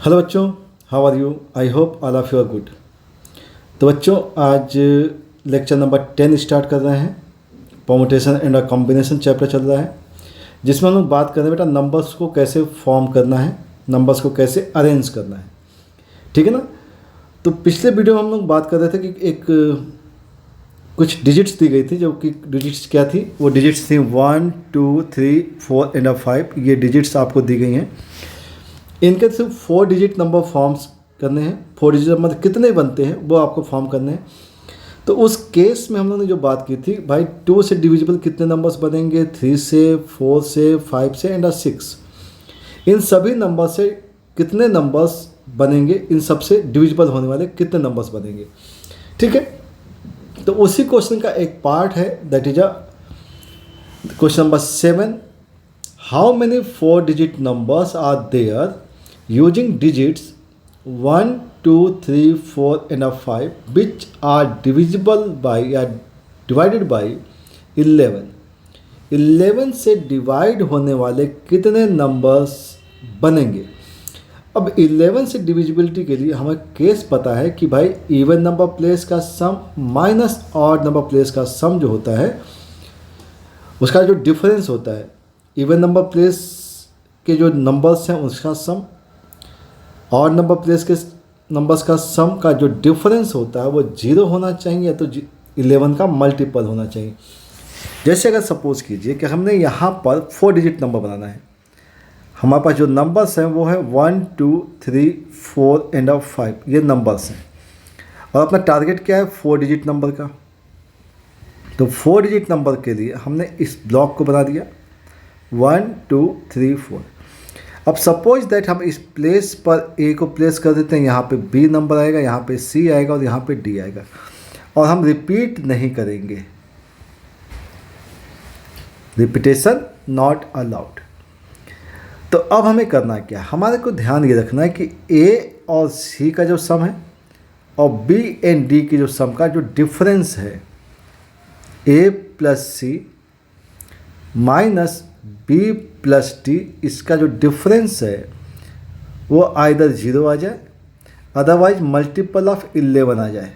Hello बच्चों, how are you? I hope all of you are good. तो बच्चों, आज लेक्चर नंबर 10 स्टार्ट कर रहे हैं। परमुटेशन एंड कॉम्बिनेशन चैप्टर चल रहा है, जिसमें हम लोग बात कर रहे हैं बेटा नंबर्स को कैसे फॉर्म करना है, नंबर्स को कैसे अरेंज करना है। ठीक है ना। तो पिछले वीडियो में हम लोग बात कर रहे थे कि एक कुछ डिजिट्स दी गई थी, जो कि डिजिट्स क्या थी, वो डिजिट्स थी 1 2 3 4 एंड 5। ये डिजिट्स आपको दी गई हैं। इनके सिर्फ 4 डिजिट नंबर फॉर्म्स करने हैं। 4 डिजिट नंबर कितने बनते हैं वो आपको फॉर्म करने हैं। तो उस केस में हम लोगों ने जो बात की थी, भाई 2 से डिविजिबल कितने नंबर्स बनेंगे, 3 से, 4 से, 5 से एंड 6। इन सभी नंबर से कितने नंबर्स बनेंगे, इन सब से डिविजिबल होने वाले कितने नंबर्स बनेंगे। ठीक है। तो उसी क्वेश्चन का एक पार्ट है, that is question number 7। How many 4 digit numbers are there using digits 1 2 3 4 and 5 which are divisible by या divided by 11। 11 से डिवाइड होने वाले कितने नंबर्स बनेंगे। अब 11 से डिविजिबिलिटी के लिए हमें केस पता है कि भाई इवन नंबर प्लेस का सम माइनस ऑड नंबर प्लेस का सम जो होता है, उसका जो डिफरेंस होता है, इवन नंबर प्लेस के जो नंबर्स हैं उसका सम, और नंबर प्लेस के नंबर्स का सम का जो डिफरेंस होता है वो 0 होना चाहिए या तो 11 का मल्टीपल होना चाहिए। जैसे अगर सपोज कीजिए कि हमने यहाँ पर 4 डिजिट नंबर बनाना है। हमारे पास जो नंबर्स हैं वो है 1 2 3 4 एंड 5, ये नंबर्स हैं। और अपना टारगेट क्या है, 4 डिजिट नंबर का। तो 4 डिजिट नंबर के लिए हमने इस ब्लॉक को बना दिया 1 2 3 4। अब सपोज दैट हम इस प्लेस पर ए को प्लेस कर देते हैं, यहाँ पे बी नंबर आएगा, यहाँ पे सी आएगा और यहाँ पे डी आएगा, और हम रिपीट नहीं करेंगे। Repetition not allowed. तो अब हमें करना क्या, हमारे को ध्यान ये रखना है कि ए और सी का जो सम है और बी एंड डी की जो सम का जो डिफरेंस है, ए प्लस सी माइनस बी प्लस डी, इसका जो डिफरेंस है वो आइदर 0 आ जाए, अदरवाइज मल्टीपल ऑफ 11 आ जाए।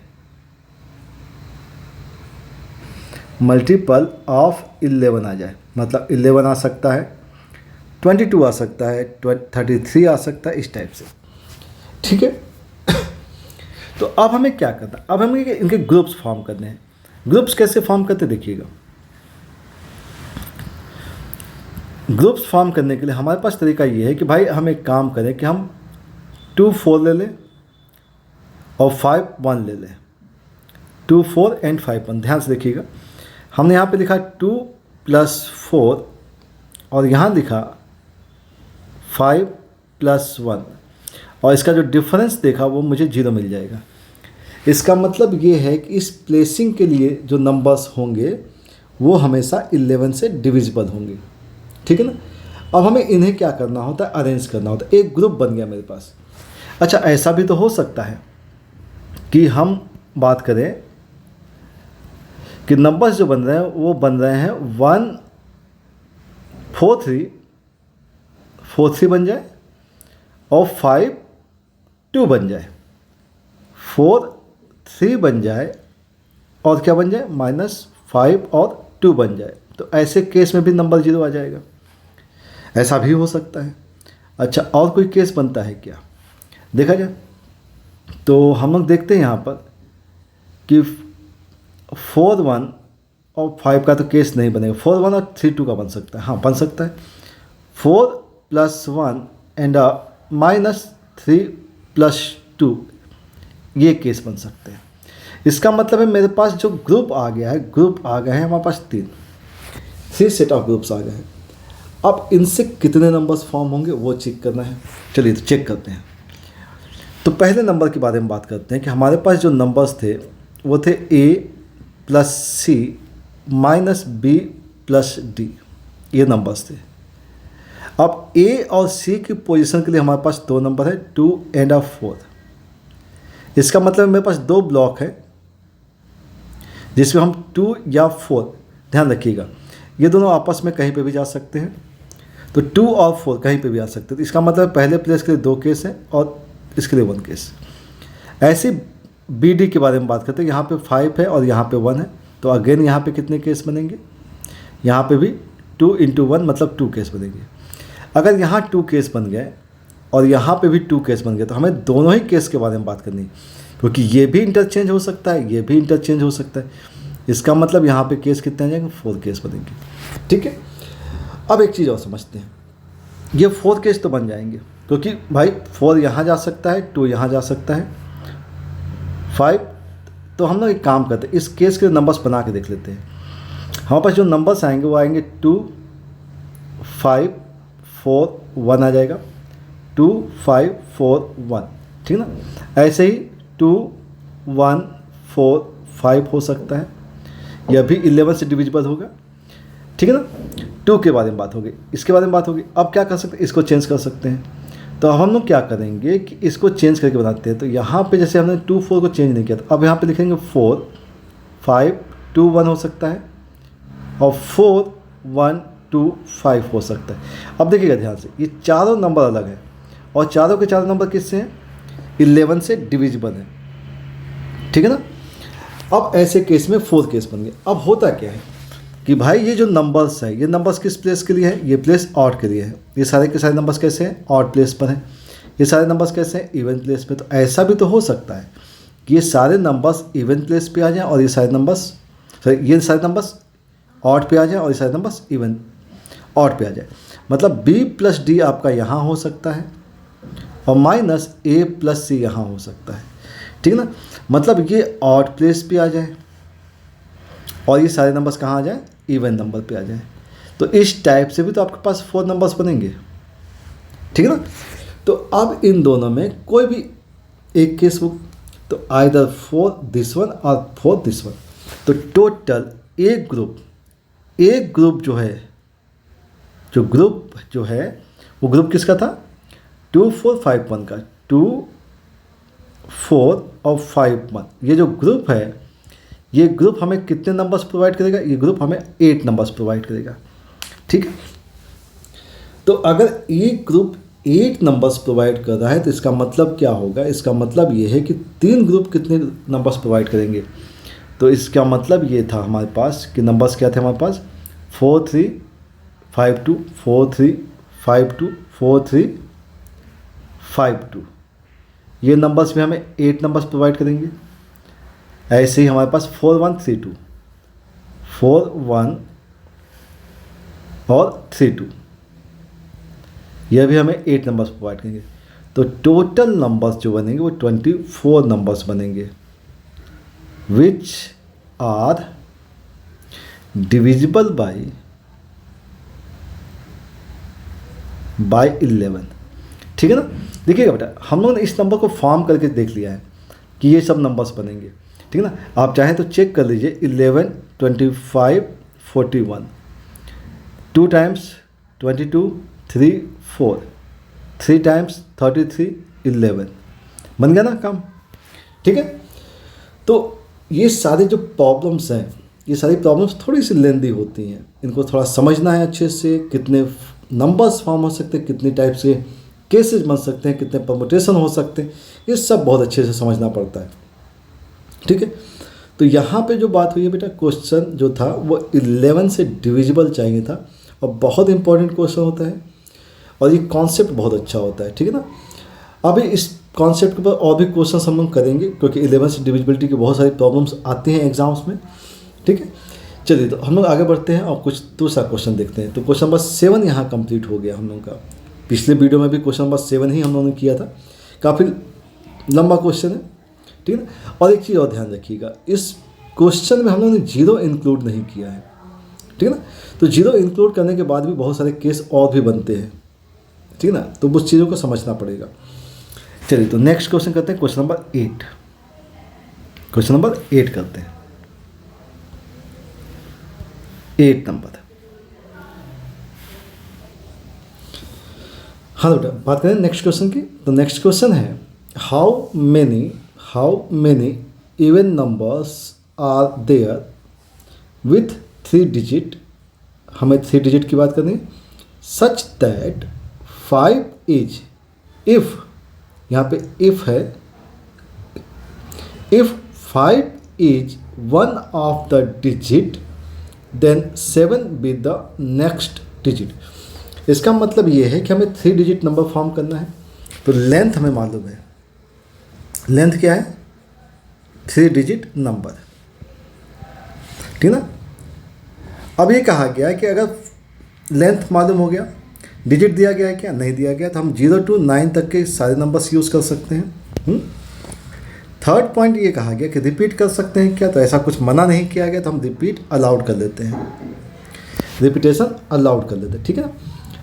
मल्टीपल ऑफ 11 आ जाए, मतलब 11 आ सकता है, 22 आ सकता है, 33 आ सकता है, इस टाइप से। ठीक है। तो अब हमें क्या करना है, अब हमें इनके ग्रुप्स फॉर्म करने हैं। ग्रुप्स कैसे फॉर्म करते देखिएगा। ग्रुप्स फॉर्म करने के लिए हमारे पास तरीका ये है कि भाई हम एक काम करें कि हम 2 4 ले लें और 5 1 ले लें। 2 4 एंड 5 1। ध्यान से देखिएगा, हमने यहाँ पे लिखा 2 + 4 और यहाँ लिखा 5 + 1, और इसका जो डिफरेंस देखा वो मुझे 0 मिल जाएगा। इसका मतलब ये है कि इस प्लेसिंग के लिए जो नंबर्स होंगे वो हमेशा 11 से डिविजिबल होंगे। ठीक है ना। अब हमें इन्हें क्या करना होता है, अरेंज करना होता है। एक ग्रुप बन गया मेरे पास। अच्छा, ऐसा भी तो हो सकता है कि हम बात करें कि नंबर्स जो बन रहे हैं वो बन रहे हैं 1 4 3 4 3 बन जाए और 5 2 बन जाए, 4 3 बन जाए और क्या बन जाए, -5 और 2 बन जाए। तो ऐसे केस में भी नंबर 0 आ जाएगा। ऐसा भी हो सकता है। अच्छा, और कोई केस बनता है क्या, देखा जाए तो हम लोग देखते हैं यहाँ पर कि 4 1 और 5 का तो केस नहीं बनेगा। 4 1 और 3 2 का बन सकता है, हाँ बन सकता है। 4 + 1 एंड -3 + 2, ये केस बन सकते हैं। इसका मतलब है मेरे पास जो ग्रुप आ गया है, ग्रुप आ गए हैं हमारे पास 3 सेट ऑफ ग्रुप्स आ गए हैं। अब इनसे कितने नंबर्स फॉर्म होंगे वो चेक करना है। चलिए तो चेक करते हैं। तो पहले नंबर के बारे में बात करते हैं कि हमारे पास जो नंबर्स थे वो थे a + c - b + d, ये नंबर्स थे। अब a और c की पोजीशन के लिए हमारे पास 2 नंबर है, 2 एंड 4। इसका मतलब मेरे पास 2 ब्लॉक है जिसमें हम 2 या 4, ध्यान रखिएगा ये दोनों आपस में कहीं पे भी जा सकते हैं। तो 2 और 4 कहीं पे भी आ सकते हैं। तो इसका मतलब पहले प्लेस के लिए 2 केस हैं और इसके लिए 1 केस। ऐसे बी डी के बारे में बात करते हैं, यहाँ पे 5 है और यहाँ पे 1 है, तो अगेन यहाँ पे कितने केस बनेंगे, यहाँ पे भी 2 × 1 मतलब 2 केस बनेंगे। अगर यहाँ 2 केस बन गए और यहाँ पे भी 2 केस बन गए तो हमें दोनों ही केस के बारे में बात करनी है, क्योंकि ये भी इंटरचेंज हो सकता है, ये भी इंटरचेंज हो सकता है। इसका मतलब यहाँ पे केस कितने आ जाएंगे, 4 केस बनेंगे। ठीक है, अब एक चीज़ और समझते हैं, ये 4 केस तो बन जाएंगे क्योंकि भाई 4 यहाँ जा सकता है, 2 यहाँ जा सकता है, 5। तो हम लोग एक काम करते हैं, इस केस के नंबर्स बना के देख लेते हैं। हमारे पास जो नंबर्स आएंगे वो आएंगे 2, 5, 4, 1 आ जाएगा, 2, 5, 4, 1। ठीक ना, ऐसे ही 2, 1, 4, 5 हो सकता है, यह भी 11 से डिविजिबल होगा। ठीक है ना, 2 के बारे में बात होगी, इसके बारे में बात होगी। अब क्या कर सकते हैं, इसको चेंज कर सकते हैं। तो हम लोग क्या करेंगे कि इसको चेंज करके बनाते हैं। तो यहाँ पे जैसे हमने 2, 4 को चेंज नहीं किया, तो अब यहाँ पे लिखेंगे 4, 5, 2, 1 हो सकता है, और 4, 1, 2, 5 हो सकता है। अब देखिएगा ध्यान से, ये चारों नंबर अलग है और चारों के चारों नंबर किससे हैं, 11 से डिविजिबल है। ठीक है ना, अब ऐसे केस में 4 केस बन गए। अब होता क्या है कि भाई ये जो नंबर्स है, ये नंबर्स किस प्लेस के लिए है, ये प्लेस ऑड के लिए है। ये सारे के सारे नंबर्स कैसे हैं, ऑड प्लेस पर हैं। ये सारे नंबर्स कैसे हैं, इवन प्लेस पे। तो ऐसा भी तो हो सकता है कि ये सारे नंबर्स इवन प्लेस पे आ जाएं और ये सारे नंबर्स ऑड पे आ जाए और ये सारे नंबर्स इवन ऑड पे आ जाए। मतलब b + d आपका यहाँ हो सकता है और -a + c यहाँ हो सकता है। ठीक है ना, मतलब ये ऑड प्लेस पे आ जाए और ये सारे नंबर्स कहाँ आ जाए, इवन नंबर पे आ जाए। तो इस टाइप से भी तो आपके पास 4 नंबर्स बनेंगे। ठीक है ना, तो अब इन दोनों में कोई भी एक केस हो, तो आइदर 4 दिस वन और 4 दिस वन। तो टोटल एक ग्रुप जो है वो ग्रुप किसका था, 2, 4, 5, 1 का। 2, 4 और 5, 1 ये जो ग्रुप है, ये ग्रुप हमें कितने नंबर्स प्रोवाइड करेगा, ये ग्रुप हमें 8 नंबर्स प्रोवाइड करेगा। ठीक है, तो अगर ये ग्रुप 8 नंबर्स प्रोवाइड कर रहा है तो इसका मतलब क्या होगा, इसका मतलब ये है कि 3 ग्रुप कितने नंबर्स प्रोवाइड करेंगे। तो इसका मतलब ये था हमारे पास कि नंबर्स क्या थे हमारे पास, 4, 3, 5, 2, 4, 3, 5, 2, 4, 3, 5, 2। ये नंबर्स में हमें 8 नंबर्स प्रोवाइड करेंगे। ऐसे ही हमारे पास 4, 1, 3, 2, 4, 1 और 3, 2, यह भी हमें 8 नंबर्स प्रोवाइड करेंगे। तो टोटल नंबर्स जो बनेंगे वो 24 नंबर्स बनेंगे, विच आर डिविजिबल बाय 11। ठीक है ना, देखिएगा बेटा, हम लोगों ने इस नंबर को फॉर्म करके देख लिया है कि ये सब नंबर्स बनेंगे। ठीक है ना, आप चाहें तो चेक कर लीजिए, 11, 25, 41, 2 टाइम्स 22, 3, 4, 3 टाइम्स 33, 11 बन गया ना काम। ठीक है, तो ये सारे जो प्रॉब्लम्स हैं, ये सारी प्रॉब्लम्स थोड़ी सी लेंदी होती हैं, इनको थोड़ा समझना है अच्छे से। कितने नंबर्स फॉर्म हो सकते हैं, कितने टाइप से केसेस बन सकते हैं, कितने परमुटेशन हो सकते हैं, ये सब बहुत अच्छे से समझना पड़ता है। ठीक है, तो यहाँ पे जो बात हुई है बेटा, क्वेश्चन जो था वो 11 से डिविजिबल चाहिए था और बहुत इंपॉर्टेंट क्वेश्चन होता है और ये कॉन्सेप्ट बहुत अच्छा होता है। ठीक है ना, अभी इस कॉन्सेप्ट के ऊपर और भी क्वेश्चन हम लोग करेंगे क्योंकि 11 से डिविजिबिलिटी की बहुत सारी प्रॉब्लम्स आती हैं एग्जाम्स में। ठीक है, चलिए तो हम लोग आगे बढ़ते हैं और कुछ दूसरा क्वेश्चन देखते हैं। तो क्वेश्चन नंबर 7 यहाँ कंप्लीट हो गया हम लोग का। पिछले वीडियो में भी क्वेश्चन नंबर 7 ही हम लोगों ने किया था, काफ़ी लंबा क्वेश्चन है। ठीक है ना, और एक चीज़ और ध्यान रखिएगा, इस क्वेश्चन में हम लोगों ने 0 इंक्लूड नहीं किया है। ठीक है ना, तो 0 इंक्लूड करने के बाद भी बहुत सारे केस और भी बनते हैं। ठीक है ना, तो उस चीज़ों को समझना पड़ेगा। चलिए तो नेक्स्ट क्वेश्चन करते हैं, क्वेश्चन नंबर 8। क्वेश्चन नंबर 8 करते हैं, 8 नंबर। हाँ बेटा, बात करें नेक्स्ट क्वेश्चन की। तो नेक्स्ट क्वेश्चन है, how many even numbers are there with 3 digit. हमें 3 डिजिट की बात करनी है, सच दैट 5 इज, इफ, यहाँ पे इफ है, if 5 is one of the digit then 7 be the next digit. इसका मतलब ये है कि हमें 3 डिजिट नंबर फॉर्म करना है। तो लेंथ हमें मालूम है, लेंथ क्या है, 3 डिजिट नंबर, ठीक ना। अब ये कहा गया है कि अगर लेंथ मालूम हो गया, डिजिट दिया गया है क्या, नहीं दिया गया, तो हम 0 to 9 तक के सारे नंबर्स यूज़ कर सकते हैं। थर्ड पॉइंट ये कहा गया कि रिपीट कर सकते हैं क्या, तो ऐसा कुछ मना नहीं किया गया, तो हम रिपीट अलाउड कर लेते हैं, रिपीटेशन अलाउड कर लेते हैं, ठीक है ना।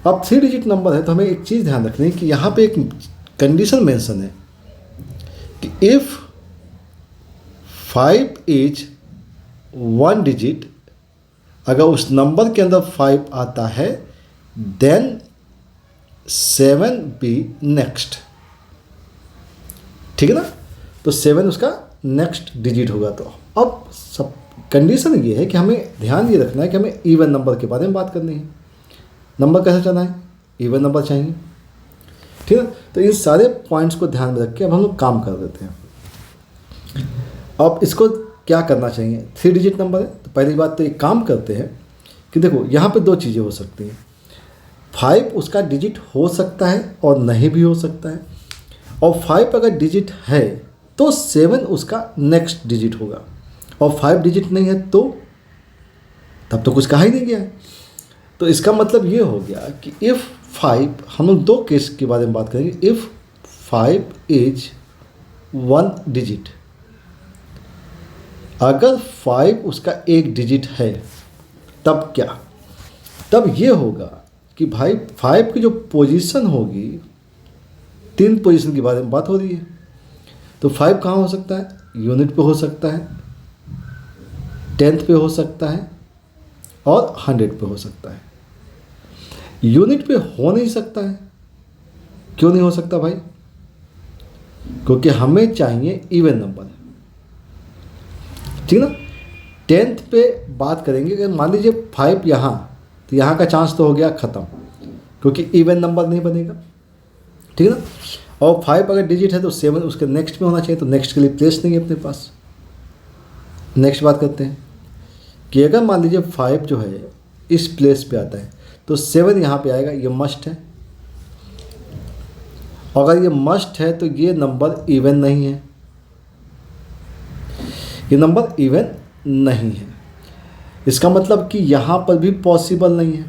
अब 3 डिजिट नंबर है तो हमें एक चीज़ ध्यान रखनी है कि यहाँ पे एक कंडीशन मेंशन है कि इफ़ 5 इज 1 डिजिट, अगर उस नंबर के अंदर 5 आता है देन 7 बी नेक्स्ट, ठीक है ना। तो 7 उसका नेक्स्ट डिजिट होगा। तो अब सब कंडीशन ये है कि हमें ध्यान ये रखना है कि हमें इवन नंबर के बारे में बात करनी है। नंबर कैसे चलना है, इवन नंबर चाहिए, ठीक है। तो इन सारे पॉइंट्स को ध्यान में रख के अब हम लोग काम कर देते हैं। अब इसको क्या करना चाहिए, 3 डिजिट नंबर है तो पहली बात तो एक काम करते हैं कि देखो यहाँ पे 2 चीज़ें हो सकती हैं। 5 उसका डिजिट हो सकता है और नहीं भी हो सकता है, और 5 अगर डिजिट है तो 7 उसका नेक्स्ट डिजिट होगा, और 5 डिजिट नहीं है तो तब तो कुछ कहा ही नहीं गया है। तो इसका मतलब ये हो गया कि इफ़ 5, हम लोग 2 केस के बारे में बात करेंगे। इफ़ 5 इज 1 डिजिट, अगर 5 उसका एक डिजिट है तब क्या, तब ये होगा कि भाई 5 की जो पोजीशन होगी, 3 पोजीशन के बारे में बात हो रही है। तो 5 कहाँ हो सकता है, यूनिट पे हो सकता है, 10th पे हो सकता है, और 100 पे हो सकता है। यूनिट पे हो नहीं सकता है, क्यों नहीं हो सकता भाई, क्योंकि हमें चाहिए इवन नंबर, ठीक ना। 10th पे बात करेंगे कि मान लीजिए 5 यहाँ, तो यहाँ का चांस तो हो गया ख़त्म, क्योंकि इवन नंबर नहीं बनेगा, ठीक है ना। और 5 अगर डिजिट है तो 7 उसके नेक्स्ट में होना चाहिए, तो नेक्स्ट के लिए प्लेस नहीं है अपने पास। नेक्स्ट बात करते हैं कि अगर मान लीजिए 5 जो है इस प्लेस पे आता है तो 7 यहाँ पे आएगा, ये मस्ट है। अगर ये मस्ट है तो ये नंबर इवन नहीं है, ये नंबर इवन नहीं है। इसका मतलब कि यहाँ पर भी पॉसिबल नहीं है।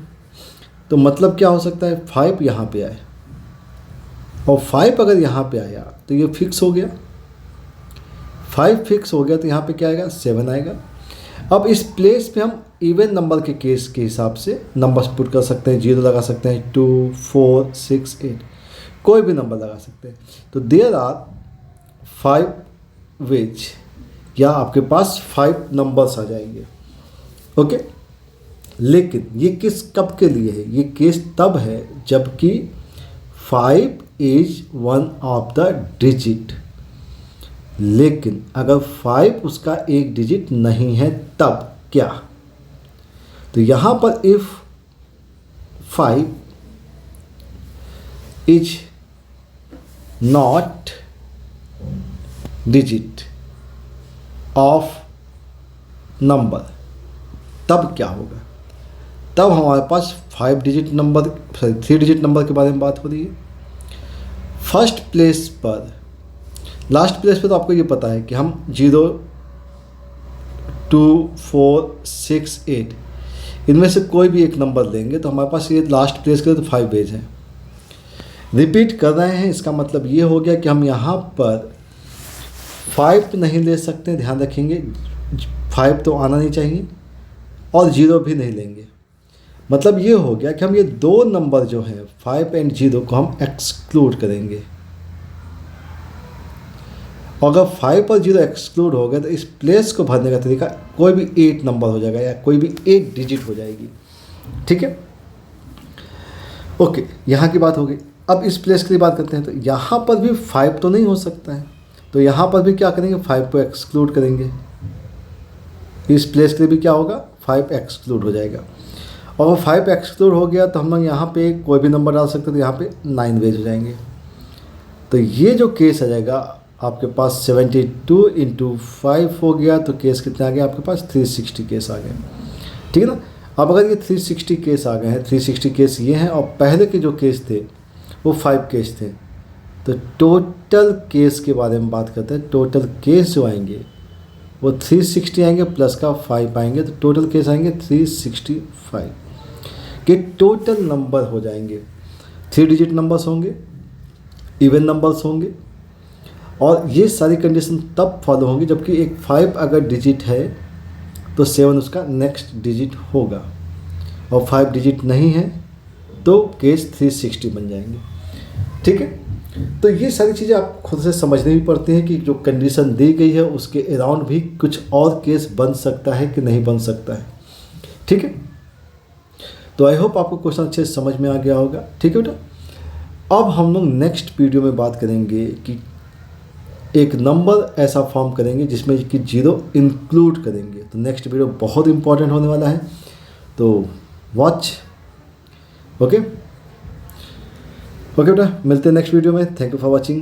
तो मतलब क्या हो सकता है, 5 यहाँ पे आए और 5 अगर यहाँ पे आया तो ये फिक्स हो गया, 5 फिक्स हो गया तो यहाँ पे क्या आएगा, 7 आएगा। अब इस प्लेस पे हम इवन नंबर के केस के हिसाब से नंबर्स पुट कर सकते हैं, 0 लगा सकते हैं, 2, 4, 6, 8, कोई भी नंबर लगा सकते हैं। तो देयर आर 5 वेज, या आपके पास 5 नंबर्स आ जाएंगे, ओके। लेकिन ये किस कब के लिए है, ये केस तब है जबकि 5 इज 1 ऑफ द डिजिट। लेकिन अगर 5 उसका एक डिजिट नहीं है तब क्या, तो यहाँ पर if 5 is not digit of number, तब क्या होगा, तब हमारे पास 5 डिजिट नंबर, 3 डिजिट नंबर के बारे में बात हो रही है। फर्स्ट प्लेस पर, लास्ट प्लेस पे तो आपको ये पता है कि हम 0, 2, 4, 6, 8 इनमें से कोई भी एक नंबर लेंगे तो हमारे पास ये लास्ट प्लेस के लिए तो 5 वेज है। रिपीट कर रहे हैं, इसका मतलब ये हो गया कि हम यहाँ पर 5 तो नहीं ले सकते, ध्यान रखेंगे 5 तो आना नहीं चाहिए, और 0 भी नहीं लेंगे। मतलब ये हो गया कि हम ये 2 नंबर जो हैं 5 एंड 0 को हम एक्सक्लूड करेंगे। अगर 5 और 0 एक्सक्लूड हो गए तो इस प्लेस को भरने का तरीका कोई भी 8 नंबर हो जाएगा, या कोई भी 8 डिजिट हो जाएगी, ठीक है। ओके, यहाँ की बात हो गई। अब इस प्लेस के लिए बात करते हैं, तो यहाँ पर भी 5 तो नहीं हो सकता है, तो यहाँ पर भी क्या करेंगे, 5 को एक्सक्लूड करेंगे। इस प्लेस के लिए भी क्या होगा, 5 एक्सक्लूड हो जाएगा। और 5 एक्सक्लूड हो गया तो हम लोग यहाँ पे कोई भी नंबर डाल सकते हैं, तो यहाँ पे 9 वेज हो जाएंगे। तो ये जो केस आ जाएगा आपके पास 72 इंटू 5 हो गया, तो केस कितने आ गए आपके पास 360 केस आ गए, ठीक है ना। अब अगर ये 360 केस आ गए हैं, 360 केस ये हैं और पहले के जो केस थे वो 5 केस थे, तो टोटल केस के बारे में बात करते हैं। टोटल केस जो आएंगे वो 360 आएंगे प्लस का 5 आएंगे, तो टोटल केस आएंगे 365 के टोटल नंबर हो जाएंगे। 3 डिजिट नंबर्स होंगे, इवन नंबर्स होंगे, और ये सारी कंडीशन तब फॉलो होंगी जबकि एक 5 अगर डिजिट है तो 7 उसका नेक्स्ट डिजिट होगा, और 5 डिजिट नहीं है तो केस 360 बन जाएंगे, ठीक है। तो ये सारी चीज़ें आप खुद से समझनी भी पड़ती हैं कि जो कंडीशन दी गई है उसके अराउंड भी कुछ और केस बन सकता है कि नहीं बन सकता है, ठीक है। तो आई होप आपको क्वेश्चन अच्छे से समझ में आ गया होगा, ठीक है बेटा। अब हम लोग नेक्स्ट वीडियो में बात करेंगे कि एक नंबर ऐसा फॉर्म करेंगे जिसमें कि 0 इंक्लूड करेंगे। तो नेक्स्ट वीडियो बहुत इंपॉर्टेंट होने वाला है, तो वॉच। ओके बेटा, मिलते हैं नेक्स्ट वीडियो में। Thank you for watching.